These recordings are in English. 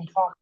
talk.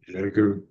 Very good.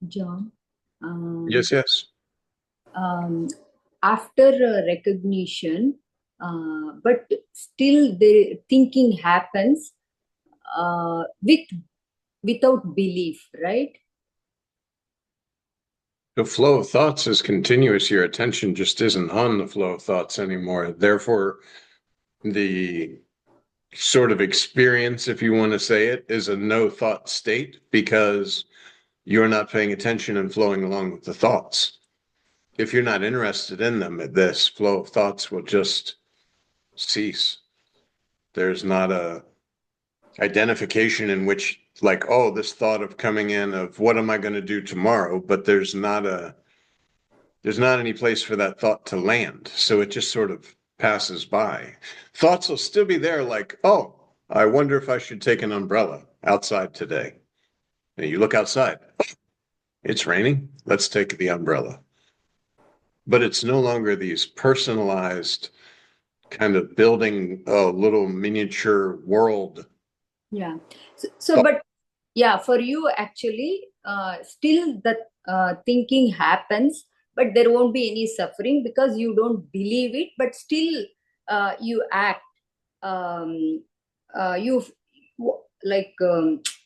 John, Yes, yes. after recognition, but still the thinking happens without belief, right? The flow of thoughts is continuous. Your attention just isn't on the flow of thoughts anymore. Therefore, the sort of experience, if you want to say it, is a no thought state because you're not paying attention and flowing along with the thoughts. If you're not interested in them, this flow of thoughts will just cease. There's not a identification in which, like, oh, this thought of coming in of what am I going to do tomorrow, but there's not any place for that thought to land. So it just sort of passes by. Thoughts will still be there, like, oh, I wonder if I should take an umbrella outside today. And you look outside, it's raining, let's take the umbrella. But it's no longer these personalized kind of building a little miniature world. Yeah. But yeah, for you actually, still the thinking happens, but there won't be any suffering because you don't believe it, but still you act. Um, you like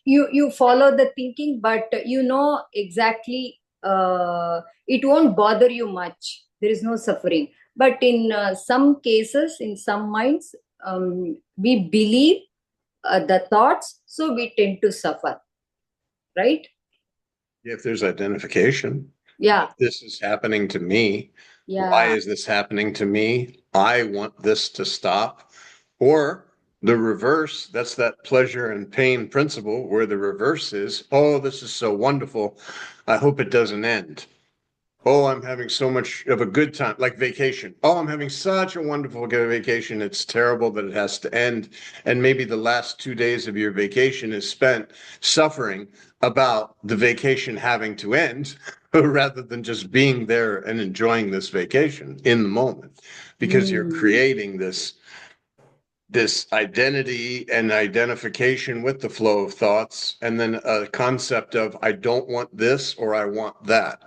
you follow the thinking, but you know exactly it won't bother you much. There is no suffering. But in some cases, in some minds, we believe the thoughts, so we tend to suffer, right? If there's identification, Yeah, this is happening to me. Why yeah. is this happening to me? I want this to stop. Or the reverse, that's that pleasure and pain principle, where the reverse is, oh, this is so wonderful. I hope it doesn't end. Oh, I'm having so much of a good time, like vacation. Oh, I'm having such a wonderful vacation. It's terrible that it has to end. And maybe the last 2 days of your vacation is spent suffering about the vacation having to end rather than just being there and enjoying this vacation in the moment, because you're Mm. creating this identity and identification with the flow of thoughts, and then a concept of I don't want this or I want that.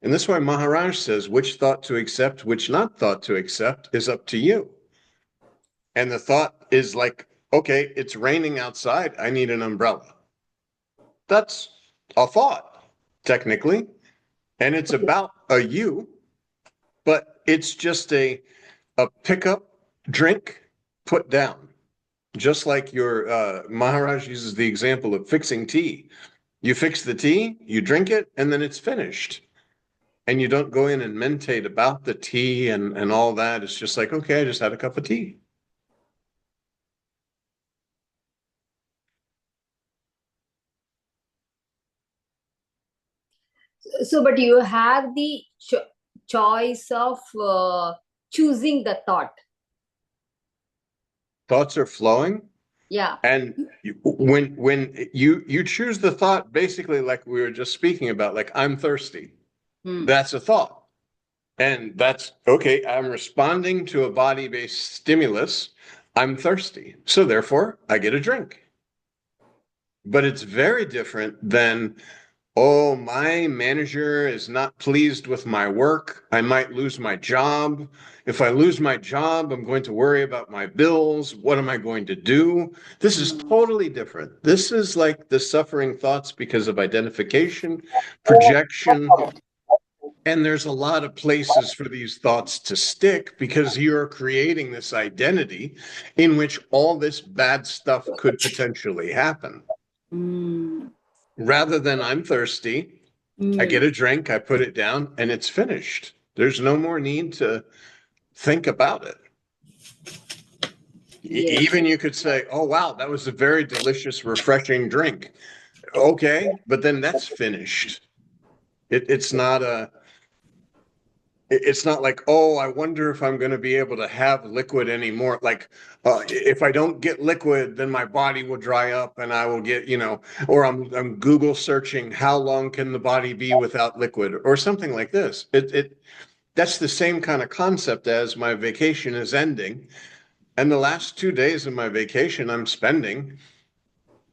And that's why Maharaj says which thought to accept, which not thought to accept is up to you. And the thought is like, okay, it's raining outside. I need an umbrella. That's a thought, technically. And it's about a you, but it's just a pickup drink put down. Just like your Maharaj uses the example of fixing tea. You fix the tea, you drink it, and then it's finished. And you don't go in and mentate about the tea and all that. It's just like, okay, I just had a cup of tea. So, but you have the choice of choosing the thought. Thoughts are flowing. Yeah. And when you choose the thought, basically, like we were just speaking about, like I'm thirsty. That's a thought. And that's okay. I'm responding to a body-based stimulus. I'm thirsty. So therefore, I get a drink. But it's very different than, oh, my manager is not pleased with my work. I might lose my job. If I lose my job, I'm going to worry about my bills. What am I going to do? This is totally different. This is like the suffering thoughts because of identification, projection. And there's a lot of places for these thoughts to stick because you're creating this identity in which all this bad stuff could potentially happen. Mm. Rather than I'm thirsty, I get Mm. a drink, I put it down, and it's finished. There's no more need to think about it. Yes. Even you could say, oh, wow, that was a very delicious, refreshing drink. Okay, but then that's finished. It's not it's not like, oh, I wonder if I'm going to be able to have liquid anymore. Like, if I don't get liquid, then my body will dry up and I will get, or I'm Google searching, how long can the body be without liquid or something like this. That's the same kind of concept as my vacation is ending. And the last 2 days of my vacation, I'm spending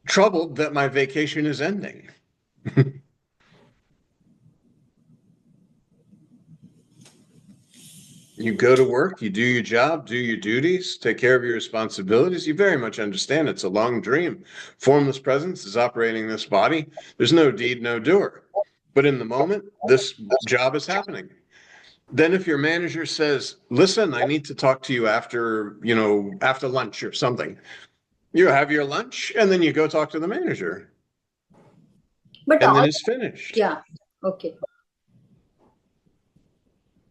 troubled that my vacation is ending. You go to work, you do your job, do your duties, take care of your responsibilities. You very much understand it's a long dream. Formless presence is operating this body. There's no deed, no doer. But in the moment, this job is happening. Then if your manager says, listen, I need to talk to you after, after lunch or something, you have your lunch and then you go talk to the manager. But And then it's finished. Yeah. Okay.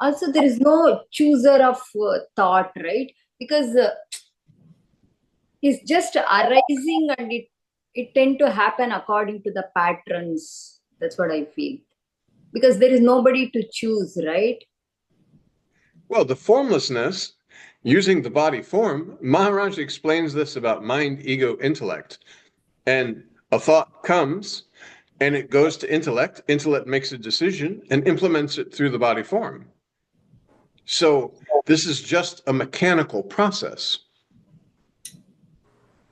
Also, there is no chooser of thought, right? Because it's just arising, and it tend to happen according to the patterns. That's what I feel. Because there is nobody to choose, right? Well, the formlessness, using the body form, Maharaj explains this about mind, ego, intellect. And a thought comes and it goes to intellect. Intellect makes a decision and implements it through the body form. So this is just a mechanical process.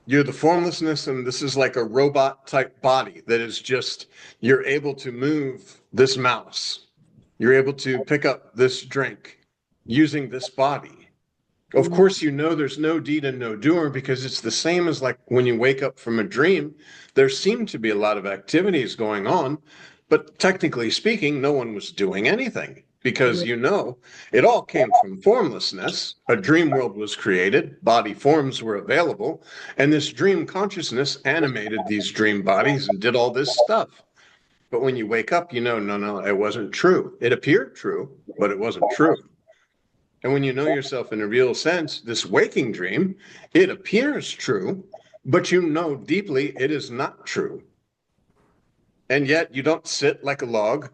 You're the formlessness, and this is like a robot type body that is just, you're able to move this mouse. You're able to pick up this drink using this body. Of course, there's no deed and no doer, because it's the same as like when you wake up from a dream. There seem to be a lot of activities going on, but technically speaking, no one was doing anything, because it all came from formlessness. A dream world was created, body forms were available, and this dream consciousness animated these dream bodies and did all this stuff. But when you wake up, no, it wasn't true. It appeared true, but it wasn't true. And when you know yourself in a real sense, this waking dream, it appears true, but you know deeply it is not true. And yet you don't sit like a log,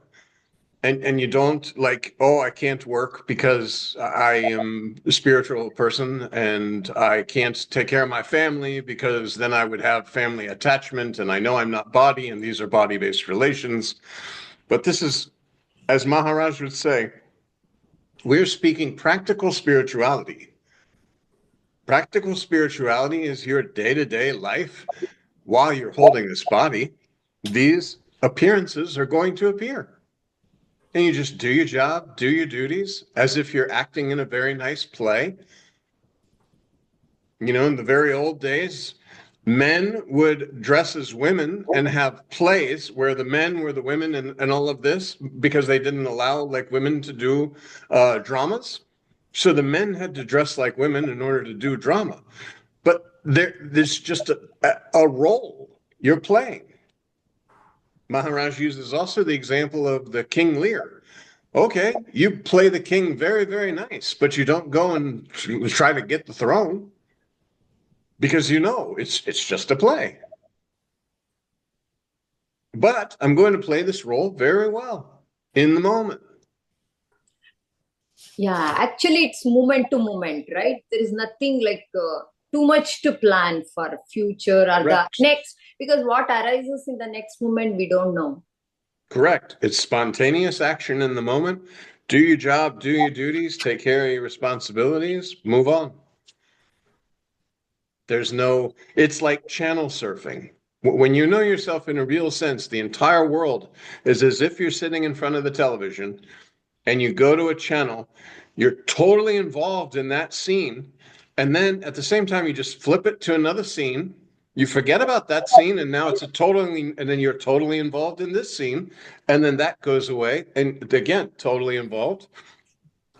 and you don't like, oh, I can't work because I am a spiritual person and I can't take care of my family because then I would have family attachment, and I know I'm not body and these are body-based relations. But this is, as Maharaj would say, we're speaking practical spirituality. Practical spirituality is your day-to-day life while you're holding this body. These appearances are going to appear. And you just do your job, do your duties, as if you're acting in a very nice play. In the very old days, men would dress as women and have plays where the men were the women, and all of this, because they didn't allow like women to do dramas. So the men had to dress like women in order to do drama. But there's just a role you're playing. Maharaj uses also the example of the King Lear. Okay, you play the king very, very nice, but you don't go and try to get the throne, because it's just a play. But I'm going to play this role very well in the moment. Yeah, actually, it's moment to moment, right? There is nothing like too much to plan for future or Correct. the next, because what arises in the next moment, we don't know. Correct. It's spontaneous action in the moment. Do your job, do your duties, take care of your responsibilities, move on. It's like channel surfing. When you know yourself in a real sense, the entire world is as if you're sitting in front of the television and you go to a channel, you're totally involved in that scene. And then at the same time, you just flip it to another scene. You forget about that scene, and now and then you're totally involved in this scene. And then that goes away. And again, totally involved.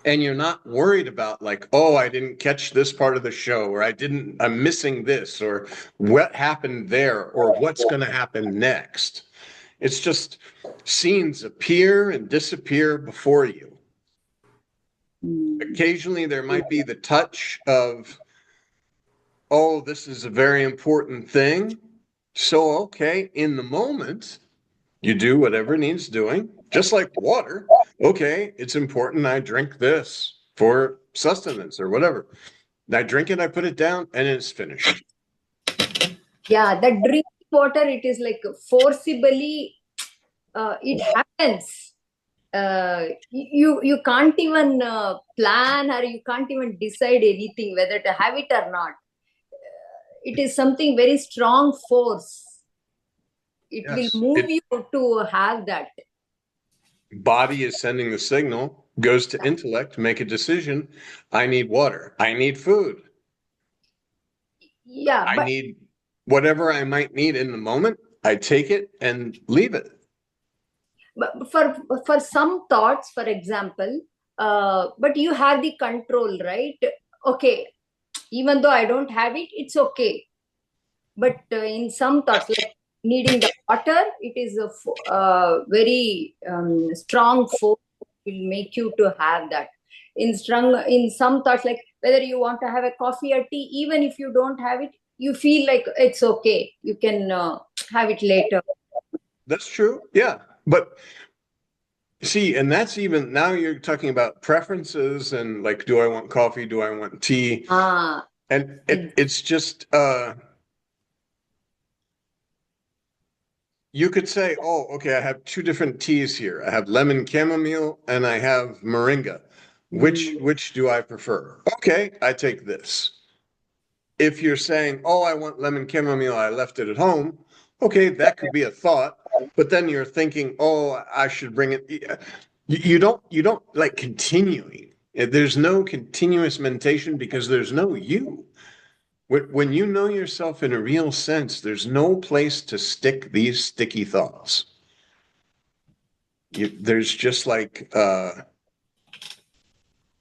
And you're not worried about like, oh, I didn't catch this part of the show, or I'm missing this, or what happened there, or what's going to happen next. It's just scenes appear and disappear before you. Occasionally there might be the touch of, oh, this is a very important thing. So, okay, in the moment, you do whatever needs doing, just like water. Okay, it's important I drink this for sustenance or whatever. I drink it, I put it down, and it's finished. Yeah, the drinking water, it is like forcibly, it happens. You can't even plan, or you can't even decide anything whether to have it or not. It is something very strong force. It will move you to have that. Body is sending the signal. goes to intellect, make a decision. I need water. I need food. Yeah, I but need whatever I might need in the moment. I take it and leave it. for some thoughts, for example, but you have the control, right? Okay, even though I don't have it, it's okay. But in some thoughts, like needing the water, it is a very strong force will make you to have that. In some thoughts, like whether you want to have a coffee or tea, even if you don't have it, you feel like it's okay. You can have it later. That's true. Yeah. But see, and that's even now you're talking about preferences and like, do I want coffee? Do I want tea? Ah, And it's just, you could say, oh, okay, I have two different teas here. I have lemon chamomile and I have moringa. Which do I prefer? Okay, I take this. If you're saying, oh, I want lemon chamomile, I left it at home, okay, that could be a thought. But then you're thinking, oh, I should bring it. You don't like continuing. There's no continuous meditation because there's no you. When you know yourself in a real sense, there's no place to stick these sticky thoughts. There's just like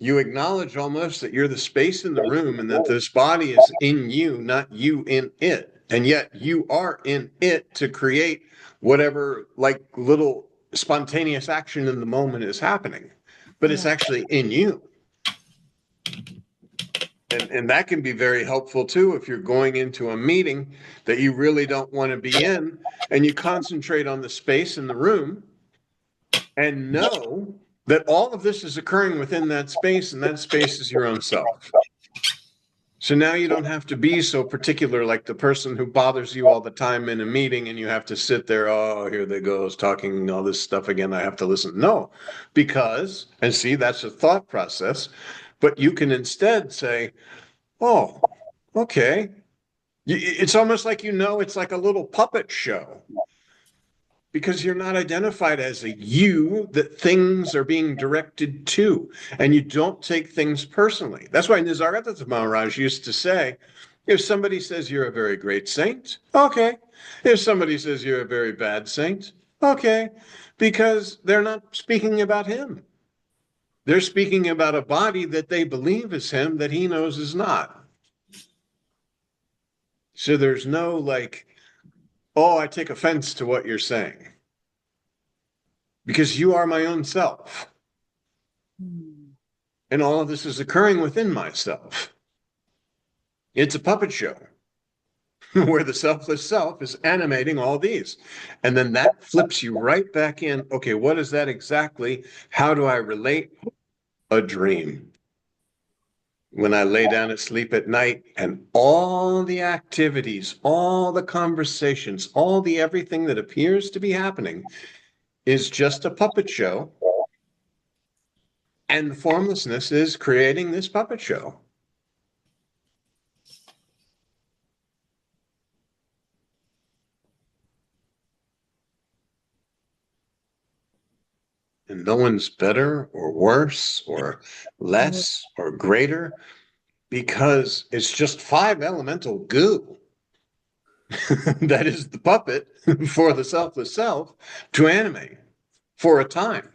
you acknowledge almost that you're the space in the room and that this body is in you, not you in it. And yet you are in it to create whatever like little spontaneous action in the moment is happening. But it's yeah. actually in you. And that can be very helpful too if you're going into a meeting that you really don't want to be in and you concentrate on the space in the room and know that all of this is occurring within that space and that space is your own self. So now you don't have to be so particular like the person who bothers you all the time in a meeting and you have to sit there, oh, here they go, talking all this stuff again, I have to listen. No, because, and see, that's a thought process, but you can instead say, oh, okay. It's almost like it's like a little puppet show because you're not identified as a you that things are being directed to, and you don't take things personally. That's why Nisargadatta Maharaj used to say, if somebody says you're a very great saint, okay. If somebody says you're a very bad saint, okay, because they're not speaking about him. They're speaking about a body that they believe is him that he knows is not. So there's no like, oh, I take offense to what you're saying because you are my own self. And all of this is occurring within myself. It's a puppet show where the selfless self is animating all these. And then that flips you right back in. Okay, what is that exactly? How do I relate? A dream. When I lay down to sleep at night and all the activities, all the conversations, all the everything that appears to be happening is just a puppet show. And the formlessness is creating this puppet show. And no one's better or worse or less or greater because it's just five elemental goo that is the puppet for the selfless self to animate for a time.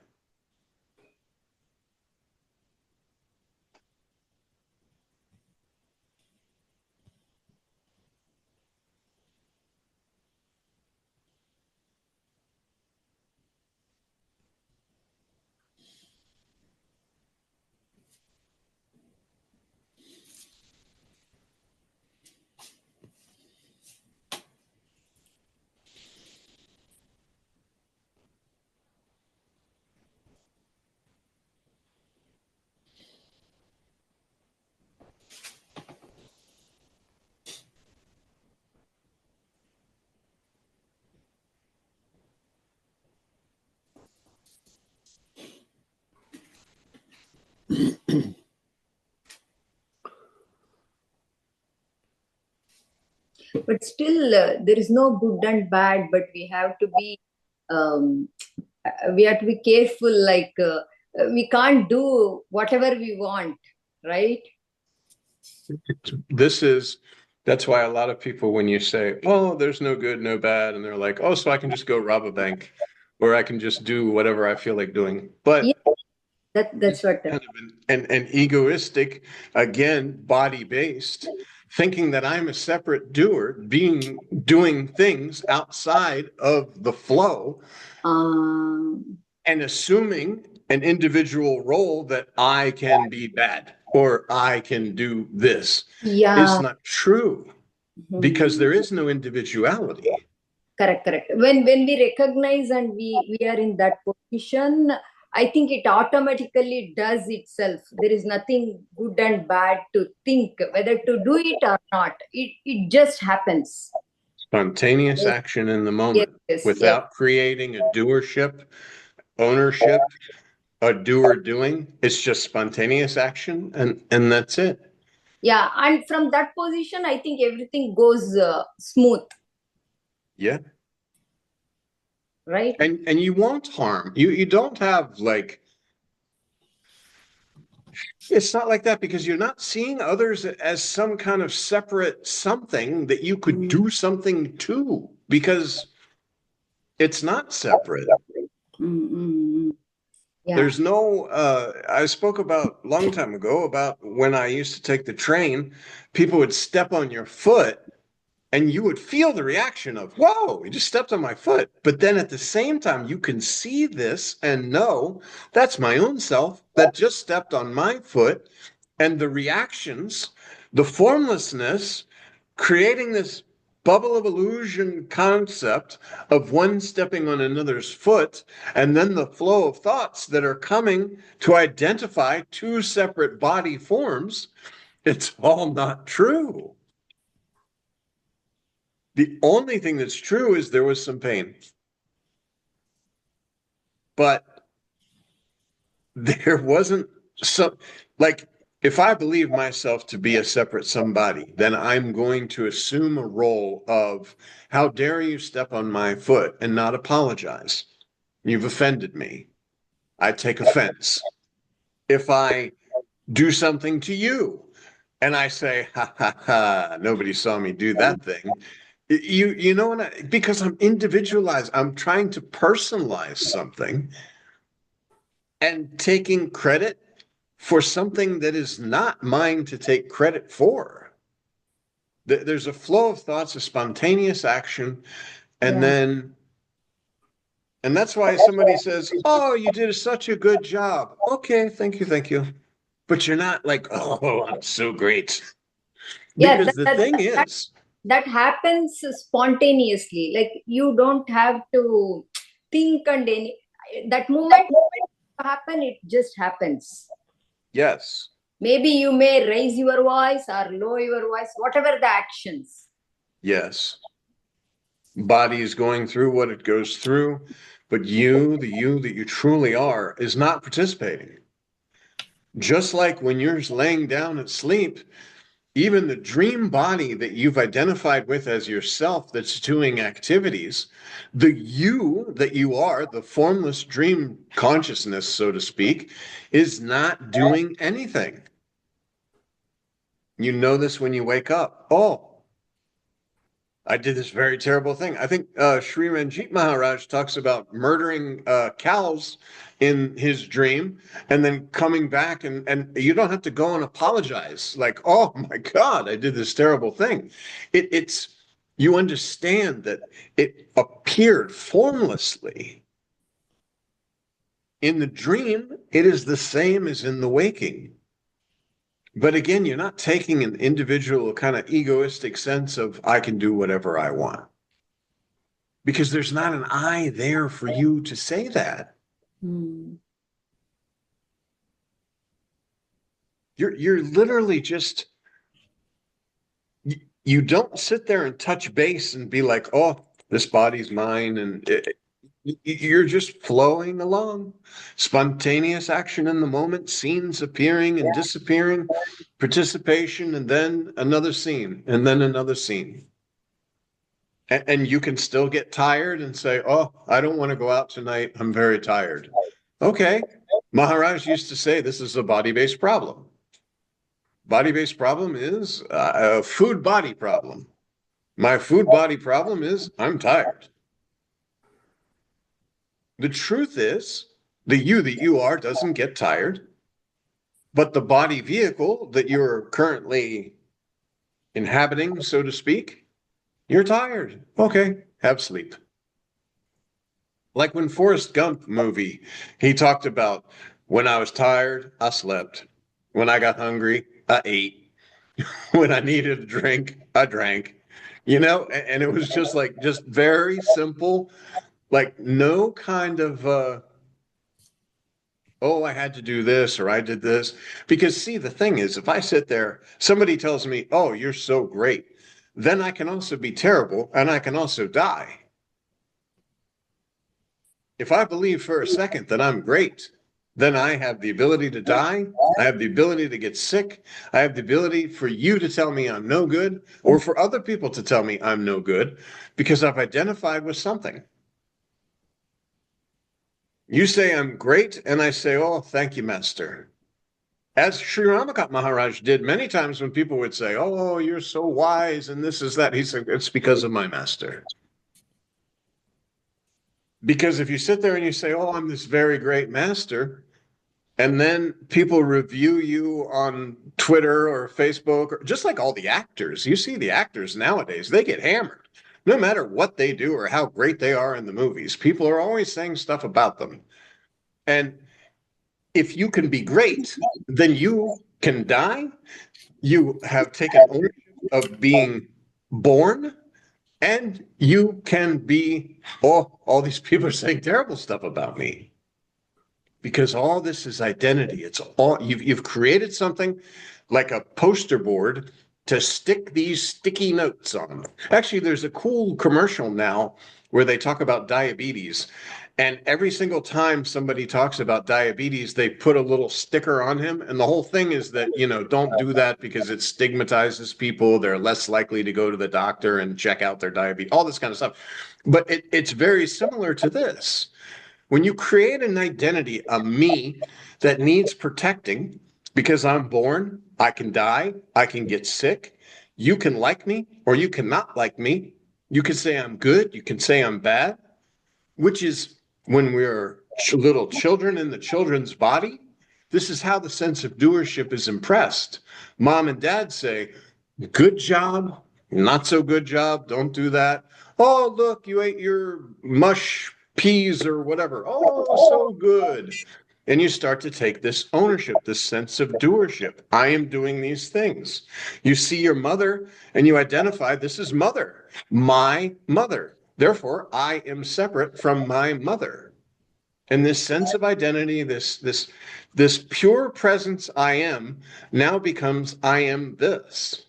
But still, there is no good and bad, but we have to be um, careful, like we can't do whatever we want, right? That's why a lot of people, when you say, oh, there's no good, no bad, and they're like, oh, so I can just go rob a bank or I can just do whatever I feel like doing. Yeah, But that's what. kind of an egoistic, again, body-based, thinking that I'm a separate doer, doing things outside of the flow Um, and assuming an individual role that I can be bad or I can do this is yeah. not true because Mhm. there is no individuality. Correct, correct. When we recognize and we are in that position, I think it automatically does itself. There is nothing good and bad to think whether to do it or not. It just happens. Spontaneous Yes, action in the yes, moment yes, yes. without creating a doership, ownership, a doer doing. It's just spontaneous action and that's it. Yeah, and from that position, I think everything goes smooth, Yeah. right? And you won't harm. You don't have like it's not like that because you're not seeing others as some kind of separate something that you could Mm, do something to because it's not separate. mm, mm. Yeah, There's no, I spoke about a long time ago about when I used to take the train, people would step on your foot and you would feel the reaction of, whoa, you just stepped on my foot. But then at the same time, you can see this and know that's my own self that just stepped on my foot. And the reactions, the formlessness, creating this bubble of illusion concept of one stepping on another's foot, and then the flow of thoughts that are coming to identify two separate body forms, it's all not true. The only thing that's true is there was some pain. But there wasn't some, like, if I believe myself to be a separate somebody, then I'm going to assume a role of, how dare you step on my foot and not apologize? You've offended me. I take offense. If I do something to you and I say, ha ha ha, nobody saw me do that thing. You know what because I'm individualized. I'm trying to personalize something and taking credit for something that is not mine to take credit for. There's a flow of thoughts, a spontaneous action, and yeah. then, and that's why somebody says, oh, you did such a good job. Okay, thank you, thank you. But you're not like, oh, I'm so great. Yeah, Because the thing is, that happens spontaneously. Like you don't have to think and any that moment happen, it just happens. yes, Maybe you may raise your voice or lower your voice, whatever the actions. yes, body is going through what it goes through, but you, the you that you truly are, is not participating. Just like when you're laying down at sleep, even the dream body that you've identified with as yourself that's doing activities, the you that you are, the formless dream consciousness, so to speak, is not doing anything. You know this when you wake up. Oh, I did this very terrible thing. I think Sri Ramakant Maharaj talks about murdering cows in his dream and then coming back and you don't have to go and apologize. Like, oh my God, I did this terrible thing. It's you understand that it appeared formlessly. In the dream, it is the same as in the waking. But again, you're not taking an individual kind of egoistic sense of I can do whatever I want. Because there's not an I there for you to say that. Hmm. You're literally just you don't sit there and touch base and be like, oh, this body's mine, and you're just flowing along, spontaneous action in the moment, scenes appearing and disappearing, participation, and then another scene, and then another scene. And you can still get tired and say, oh, I don't want to go out tonight. I'm very tired. Okay. Maharaj used to say this is a body-based problem. Body-based problem is a food body problem. My food body problem is I'm tired. The truth is, the you that you are doesn't get tired, but the body vehicle that you're currently inhabiting, so to speak, you're tired. Okay, have sleep. Like when Forrest Gump movie, he talked about when I was tired, I slept. When I got hungry, I ate. When I needed a drink, I drank. You know, and it was just like just very simple, like no kind of oh, I had to do this or I did this. Because see, the thing is, if I sit there, somebody tells me, "Oh, you're so great," then I can also be terrible and I can also die. If I believe for a second that I'm great, then I have the ability to die. I have the ability to get sick. I have the ability for you to tell me I'm no good or for other people to tell me I'm no good because I've identified with something. You say I'm great, and I say, oh, thank you, Master. As Sri Ramakant Maharaj did many times when people would say, oh, you're so wise and this is that. He said, it's because of my Master. Because if you sit there and you say, oh, I'm this very great Master, and then people review you on Twitter or Facebook, or just like all the actors, you see the actors nowadays, they get hammered. No matter what they do or how great they are in the movies, people are always saying stuff about them. And if you can be great, then you can die. You have taken ownership of being born, and you can be, oh, all these people are saying terrible stuff about me. Because all this is identity. It's all you've created something like a poster board to stick these sticky notes on. Actually, there's a cool commercial now where they talk about diabetes. And every single time somebody talks about diabetes, they put a little sticker on him. And the whole thing is that, you know, don't do that because it stigmatizes people. They're less likely to go to the doctor and check out their diabetes, all this kind of stuff. But it's very similar to this. When you create an identity, a me that needs protecting because I'm born, I can die, I can get sick, you can like me or you cannot like me. You can say I'm good, you can say I'm bad, which is when we're little children in the children's body. This is how the sense of doership is impressed. Mom and dad say, good job, not so good job, don't do that. Oh, look, you ate your mush peas or whatever. Oh, so good. And you start to take this ownership, this sense of doership. I am doing these things. You see your mother and you identify this is mother, my mother. Therefore, I am separate from my mother. And this sense of identity, this pure presence I am now becomes I am this.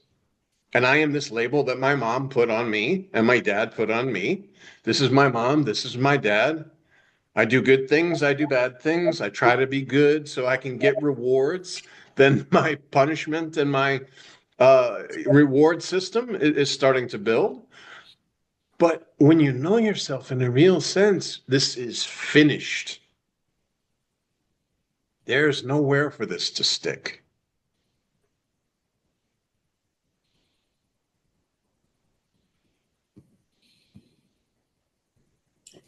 And I am this label that my mom put on me and my dad put on me. This is my mom, this is my dad. I do good things, I do bad things. I try to be good so I can get rewards. Then my punishment and my reward system is starting to build. But when you know yourself in a real sense, this is finished. There's nowhere for this to stick.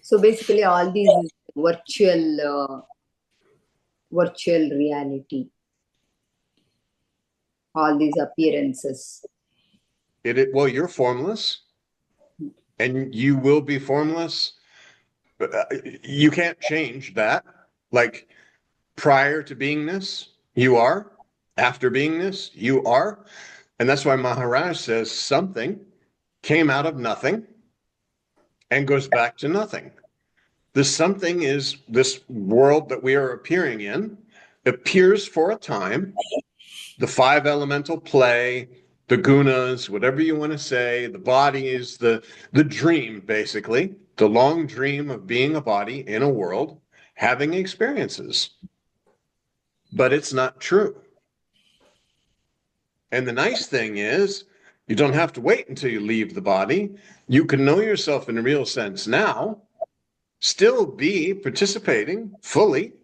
So basically, all these is virtual reality. All these appearances. Well, you're formless, and you will be formless. You can't change that. Like prior to beingness, you are. After beingness, you are. And that's why Maharaj says something came out of nothing and goes back to nothing. The something is this world that we are appearing in, appears for a time. The five elemental play, the gunas, whatever you want to say, the body is the dream, basically, the long dream of being a body in a world, having experiences. But it's not true. And the nice thing is, you don't have to wait until you leave the body. You can know yourself in a real sense now, still be participating fully,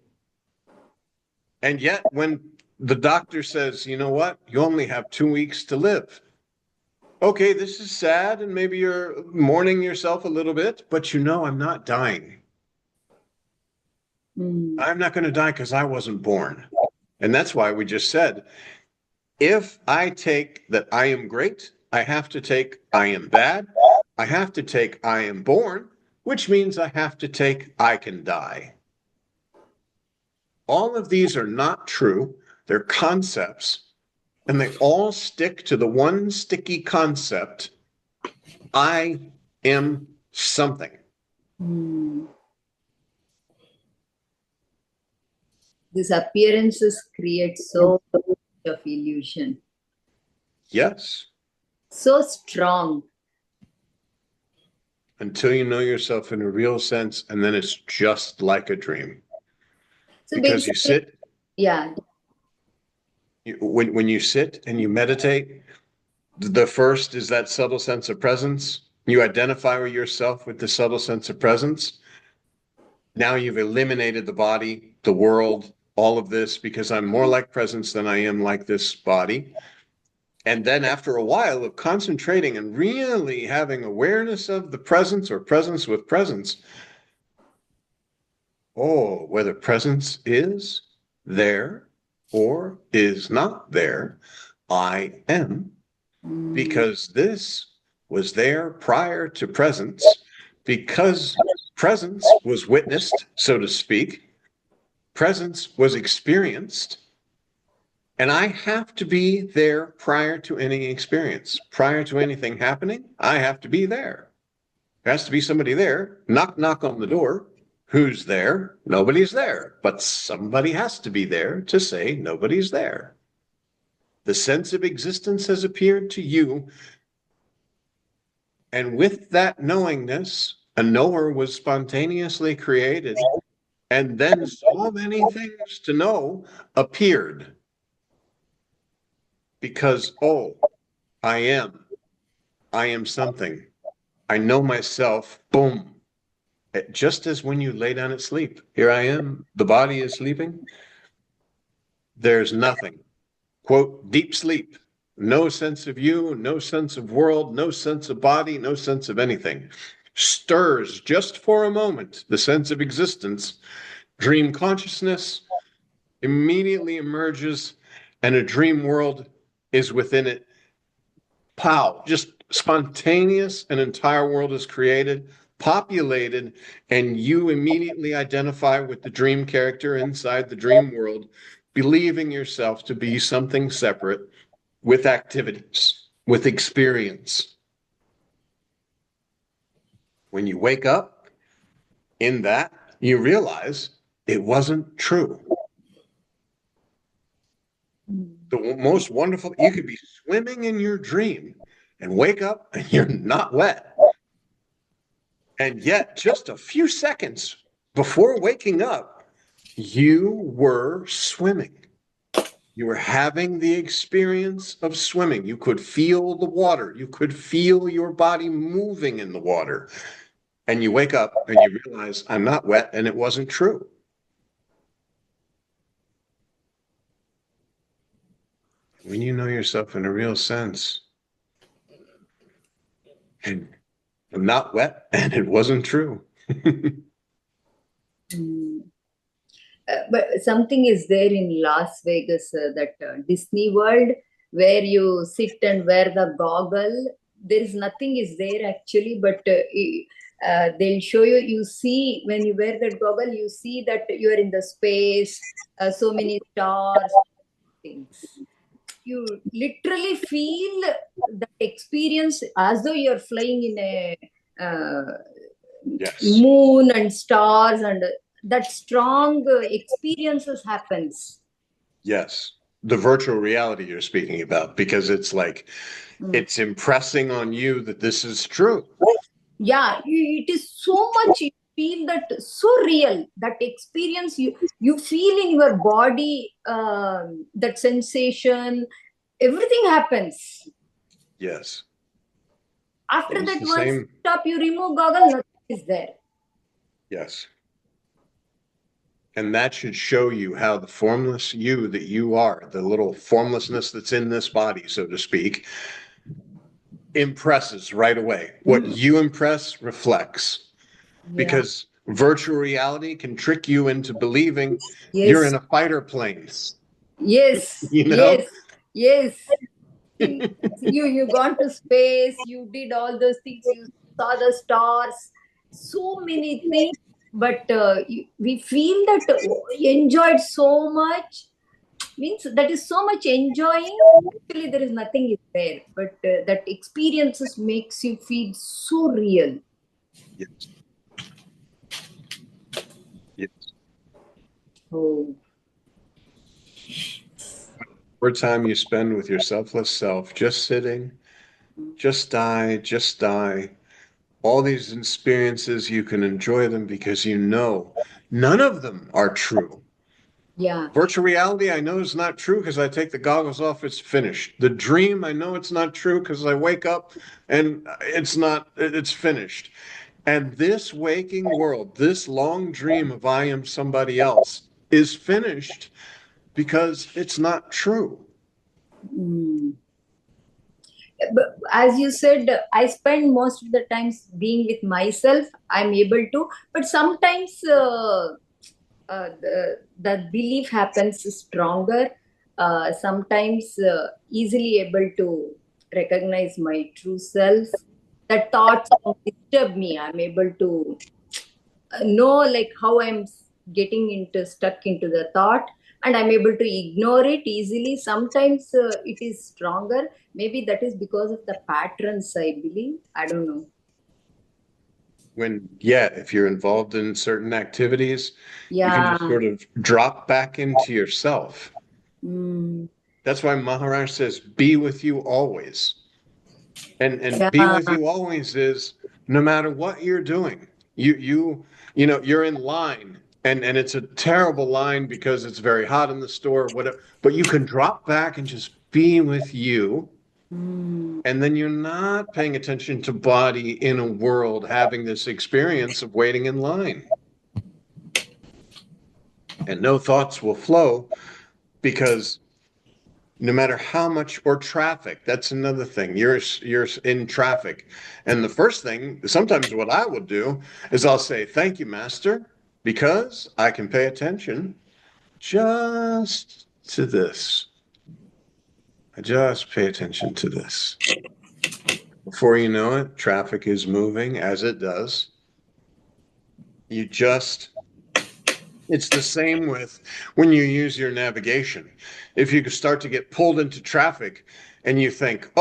And yet, when the doctor says, you know what, you only have 2 weeks to live. Okay, this is sad, and maybe you're mourning yourself a little bit, but you know, I'm not dying. Mm. I'm not going to die because I wasn't born. And that's why we just said, if I take that I am great, I have to take I am bad. I have to take I am born, which means I have to take I can die. All of these are not true. They're concepts, and they all stick to the one sticky concept: I am something. Mm. These appearances create so much of illusion. Yes, So strong. until you know yourself in a real sense, and then it's just like a dream. So Because you basically, sit, yeah. when you sit and you meditate, the first is that subtle sense of presence. You identify with yourself with the subtle sense of presence. Now you've eliminated the body, the world, all of this, because I'm more like presence than I am like this body. And then after a while of concentrating and really having awareness of the presence or presence with presence, oh, whether presence is there or is not there, I am, Mm. because this was there prior to presence, because presence was witnessed, so to speak, presence was experienced, and I have to be there prior to any experience. Prior to anything happening, I have to be there. There has to be somebody there. Knock, knock on the door. Who's there? Nobody's there. But somebody has to be there to say nobody's there. The sense of existence has appeared to you. And with that knowingness, a knower was spontaneously created. And then so many things to know appeared. Because, oh, I am. I am something. I know myself. Boom. Just as when you lay down and sleep, here I am. The body is sleeping. There's nothing. Quote, deep sleep. No sense of you, no sense of world, no sense of body, no sense of anything. Stirs just for a moment the sense of existence. Dream consciousness immediately emerges, and a dream world is within it. Pow, just spontaneous, an entire world is created, populated, and you immediately identify with the dream character inside the dream world, believing yourself to be something separate with activities, with experience. When you wake up in that, you realize it wasn't true. The most wonderful, you could be swimming in your dream and wake up and you're not wet. And yet, just a few seconds before waking up, you were swimming. You were having the experience of swimming. You could feel the water. You could feel your body moving in the water. And you wake up and you realize, I'm not wet, and it wasn't true. When you know yourself in a real sense, and I'm not wet, and it wasn't true. Mm. But something is there in Las Vegas, that Disney World, where you sit and wear the goggle. There is nothing is there actually, but they'll show you. You see when you wear that goggle, you see that you are in the space, so many stars, things. You literally feel that experience as though you're flying in a Yes. moon and stars, and that strong experiences happens. Yes. The virtual reality you're speaking about, because it's like, Mm. it's impressing on you that this is true. Yeah, it is so much, you feel that so real, that experience, you feel in your body, that sensation, everything happens. Yes. And After it's that, the once same. stop, you remove goggle, nothing is there. Yes. And that should show you how the formless you that you are, the little formlessness that's in this body, so to speak, impresses right away. What you impress reflects. Yeah. Because virtual reality can trick you into believing you're Yes. in a fighter plane. Yes. You know? Yes. Yes. You gone to space, you did all those things, you saw the stars, so many things, but we feel that enjoyed so much, means that is so much enjoying. Actually there is nothing is there, but that experiences makes you feel so real. Yes. Yes. Oh. More time you spend with your selfless self, just sitting, just die. All these experiences, you can enjoy them because you know none of them are true. Yeah. Virtual reality, I know is not true because I take the goggles off, it's finished. The dream, I know it's not true because I wake up and it's finished. And this waking world, this long dream of I am somebody else is finished because it's not true. Mm. But as you said, I spend most of the times being with myself, I'm able to, but sometimes the belief happens stronger, sometimes easily able to recognize my true self. The thoughts don't disturb me, I'm able to know like how I'm getting into stuck into the thought, and I'm able to ignore it easily. Sometimes it is stronger, maybe that is because of the patterns, I believe, I don't know. If you're involved in certain activities, you can just Yeah. sort of drop back into yourself. Mm. That's why Maharaj says, be with you always. And be Yeah. with you always is no matter what you're doing. You're in line and it's a terrible line because it's very hot in the store, whatever, but you can drop back and just be with you. Mm. And then you're not paying attention to body in a world having this experience of waiting in line. And no thoughts will flow because no matter how much, or traffic, that's another thing. You're in traffic. And the first thing, sometimes what I will do is I'll say, thank you, master, because I can pay attention just to this. I just pay attention to this. Before you know it, traffic is moving as it does. You just, it's the same with when you use your navigation. If you start to get pulled into traffic and you think,